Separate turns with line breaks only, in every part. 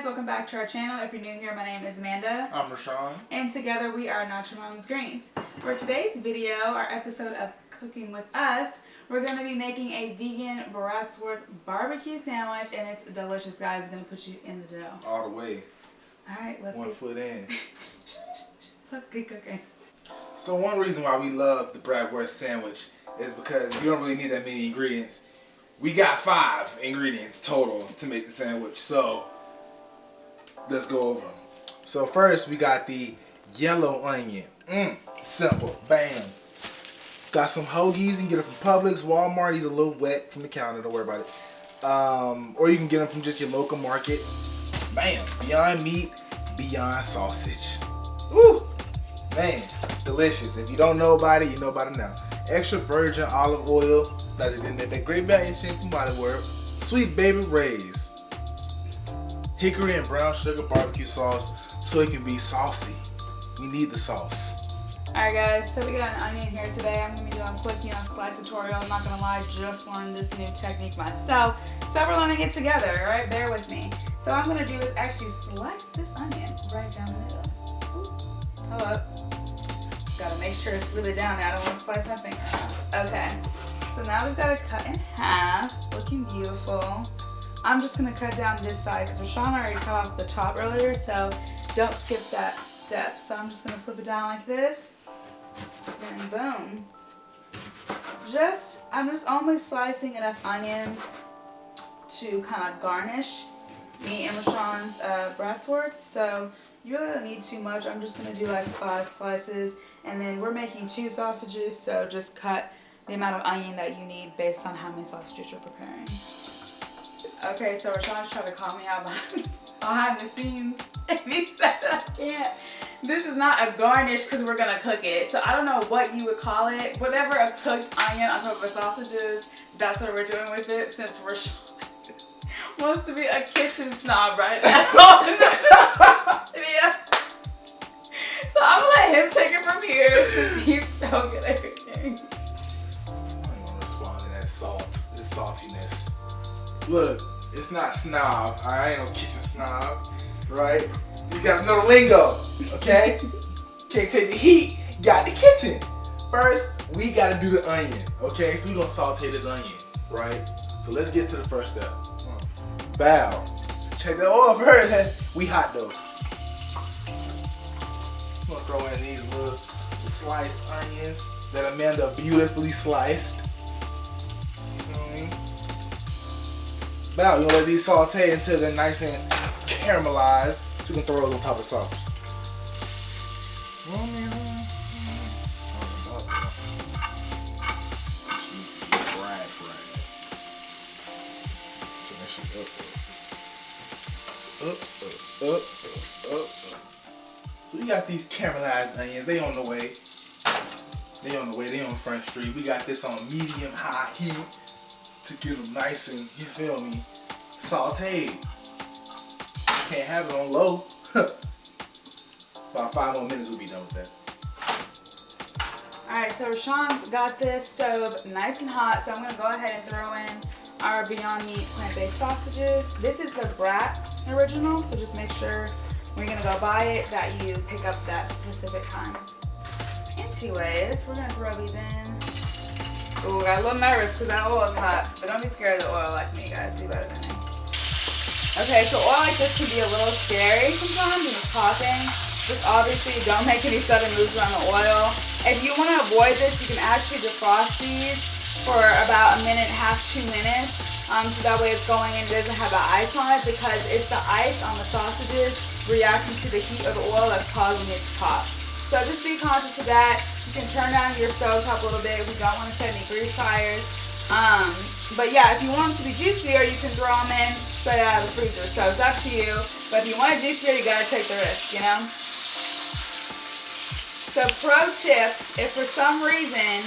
welcome back to our channel. If you're new here, my name is Amanda.
I'm Rashawn.
And together we are Notre Mom's Greens. For today's video, our episode of Cooking with Us, we're going to be making a vegan Bratwurst barbecue sandwich, and it's delicious, guys. It's going to put you in the dough.
All the way.
Alright,
One foot in.
Let's get cooking.
So one reason why we love the Bratwurst sandwich is because you don't really need that many ingredients. We got 5 ingredients total to make the sandwich, so let's go over them. So first we got the yellow onion. Simple. Bam. Got some hoagies. You can get them from Publix, Walmart. These are a little wet from the counter. Don't worry about it. Or you can get them from just your local market. Bam. Beyond meat, beyond sausage. Ooh. Man, delicious. If you don't know about it, you know about it now. Extra virgin olive oil. That great value shit from Body World. Sweet Baby Ray's. Hickory and brown sugar barbecue sauce so it can be saucy. We need the sauce.
Alright guys, so we got an onion here today. I'm going to be doing a quick, slice tutorial. I'm not going to lie, just learned this new technique myself. So we're learning it together, alright? Bear with me. So what I'm going to do is actually slice this onion right down the middle. Ooh. Hold up. Got to make sure it's really down there. I don't want to slice my finger out. Okay. So now we've got it cut in half. Looking beautiful. I'm just going to cut down this side because Rashawn already cut off the top earlier, so don't skip that step. So I'm just going to flip it down like this. And boom. I'm just only slicing enough onion to kind of garnish me and Rashawn's Bratwurst. So you really don't need too much. I'm just going to do like 5 slices. And then we're making 2 sausages, so just cut the amount of onion that you need based on how many sausages you're preparing. Okay, so Rashawn's trying to call me out behind the scenes, and he said that I can't. This is not a garnish because we're gonna cook it. So I don't know what you would call it. Whatever a cooked onion on top of a sausage is, that's what we're doing with it. Since Rashawn wants to be a kitchen snob right now. Yeah. So I'm gonna let him take it from here since he's so good at cooking.
This saltiness. Look, it's not snob. I ain't no kitchen snob, right? You gotta know the lingo, okay? Can't take the heat. Got the kitchen. First, we gotta do the onion, okay? So we gonna saute this onion, right? So let's get to the first step. Bow. Check that oil first. We hot though. I'm gonna throw in these little sliced onions that Amanda beautifully sliced. Now, you want to let these saute until they're nice and caramelized. So you can throw those on top of the sausage. So you got these caramelized onions. They on the way. They on Front Street. We got this on medium high heat to get them nice and, you feel me, sauteed. Can't have it on low. About 5 more minutes we'll be done with that.
Alright, so Rashawn's got this stove nice and hot, so I'm going to go ahead and throw in our Beyond Meat plant-based sausages. This is the Brat original, so just make sure when you're going to go buy it that you pick up that specific kind. Anyways, we're going to throw these in. Ooh, I got a little nervous because that oil is hot. But don't be scared of the oil like me, guys. Be better than me. Okay, so oil like this can be a little scary sometimes when it's popping. Just obviously don't make any sudden moves around the oil. If you want to avoid this, you can actually defrost these for about 1.5 to 2 minutes. So that way it's going in, it doesn't have the ice on it, because it's the ice on the sausages reacting to the heat of the oil that's causing it to pop. So just be conscious of that. You can turn down your stove top a little bit. We don't want to set any grease fires. But yeah, if you want them to be juicier, you can throw them in straight out of the freezer. So it's up to you. But if you want it juicier, you gotta take the risk, So pro tip, if for some reason,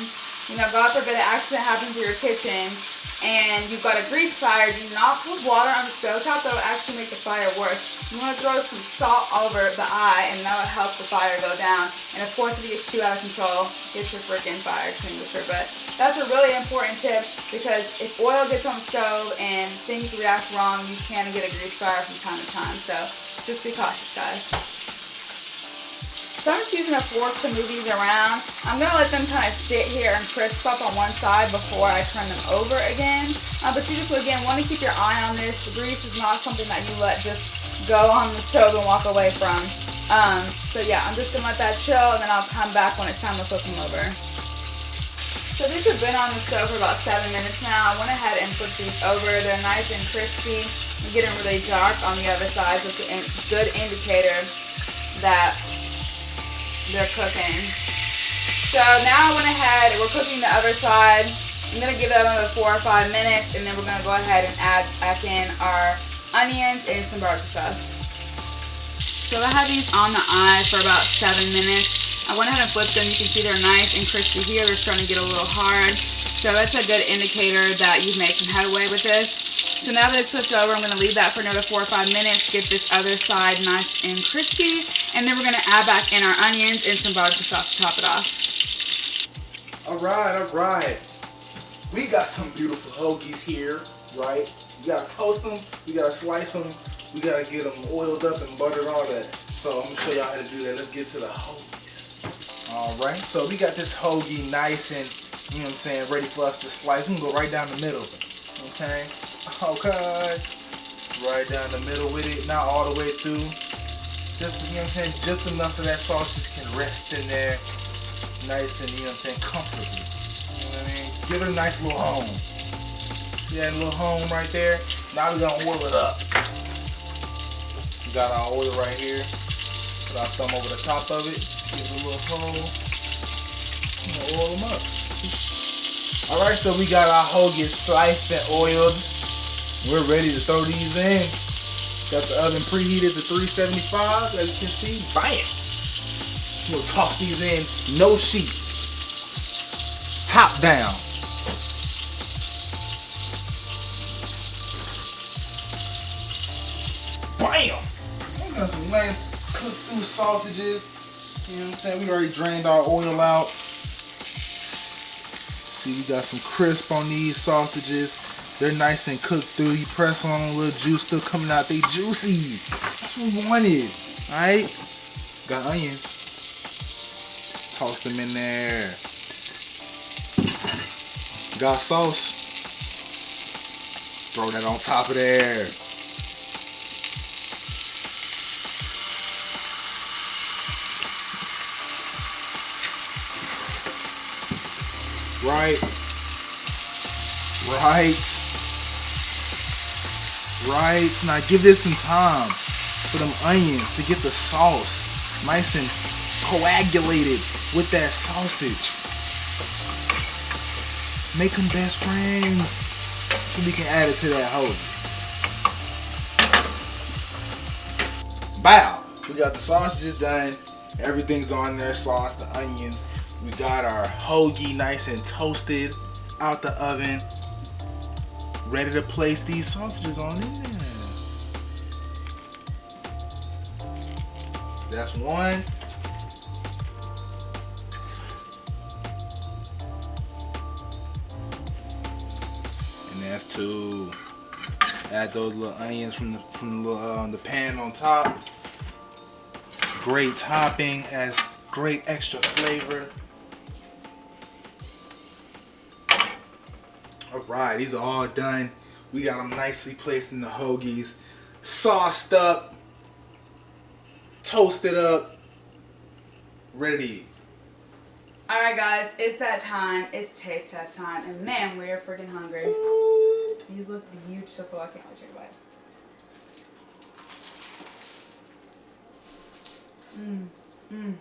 God forbid an accident happens in your kitchen and you've got a grease fire, do not put water on the stove top. That will actually make the fire worse. You want to throw some salt over the eye, and that will help the fire go down. And of course, if it gets too out of control, get your freaking fire extinguisher. But that's a really important tip, because if oil gets on the stove and things react wrong, you can get a grease fire from time to time. So just be cautious, guys. So I'm just using a fork to move these around. I'm going to let them kind of sit here and crisp up on one side before I turn them over again. But you just, again, want to keep your eye on this. Grease is not something that you let just go on the stove and walk away from. So yeah, I'm just going to let that chill, and then I'll come back when it's time to flip them over. So these have been on the stove for about 7 minutes now. I went ahead and flipped these over. They're nice and crispy. I'm getting really dark on the other side, so it's a good indicator that they're cooking. So now I went ahead, we're cooking the other side. I'm going to give that another 4 or 5 minutes, and then we're going to go ahead and add back in our onions and some barbecue sauce. So I had these on the eye for about 7 minutes. I went ahead and flipped them. You can see they're nice and crispy here. They're starting to get a little hard. So that's a good indicator that you've made some headway with this. So now that it's flipped over, I'm going to leave that for another 4 or 5 minutes, get this other side nice and crispy, and then we're going to add back in our onions and some barbecue sauce to top it off.
Alright, alright. We got some beautiful hoagies here, right? We gotta toast them, we gotta slice them, we gotta get them oiled up and buttered, all that. So I'm gonna show y'all how to do that. Let's get to the hoagies. Alright, so we got this hoagie nice and, you know what I'm saying, ready for us to slice. We can go right down the middle, okay? Okay, right down the middle with it, not all the way through. Just, you know what I'm saying, just enough so that sausage can rest in there, nice and, you know what I'm saying, comfortably. You know what I mean? Give it a nice little home. Yeah, a little home right there. Now we're gonna oil it up. We got our oil right here. Put our thumb over the top of it. Give it a little hole. Oil them up. All right, so we got our hoagies sliced and oiled. We're ready to throw these in. Got the oven preheated to 375, as you can see. Bam! We'll toss these in, no sheet. Top down. Bam! We got some nice cooked through sausages. You know what I'm saying? We already drained our oil out. See, we got some crisp on these sausages. They're nice and cooked through. You press on them, a little juice still coming out. They juicy. That's what we wanted. Alright? Got onions. Toss them in there. Got sauce. Throw that on top of there. Right. Now give this some time for them onions to get the sauce nice and coagulated with that sausage. Make them best friends so we can add it to that hoagie. Bow! We got the sausages done. Everything's on there. Sauce, the onions. We got our hoagie nice and toasted out the oven. Ready to place these sausages on in there. That's one. And that's two. Add those little onions from the pan on top. Great topping, adds great extra flavor. Alright, these are all done. We got them nicely placed in the hoagies. Sauced up. Toasted up. Ready to eat.
Alright guys, it's that time. It's taste test time. And man, we are freaking hungry.
Ooh.
These look beautiful. I can't wait to take a bite. Oh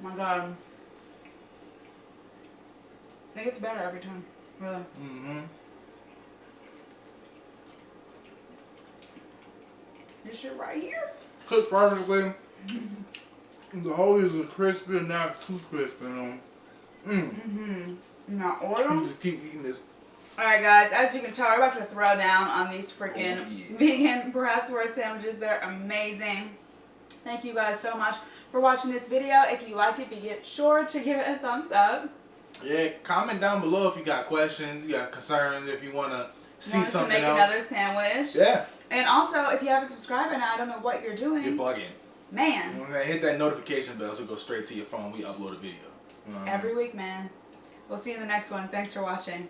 my god. It gets better every time. Really.
Mm-hmm.
This shit right here.
Cooked perfectly. The hoagies are crispy and not too crispy.
Not oil.
Just keep eating this.
Alright guys, as you can tell, we're about to throw down on these freaking vegan Bratwurst sandwiches. They're amazing. Thank you guys so much for watching this video. If you like it, be sure to give it a thumbs up.
Yeah, comment down below if you got questions, you got concerns, if you want to see something
to make
else.
Another sandwich.
Yeah.
And also, if you haven't subscribed by now, I don't know what you're doing.
You're bugging.
Man.
Hit that notification bell so it goes straight to your phone. We upload a video.
Every week, man. We'll see you in the next one. Thanks for watching.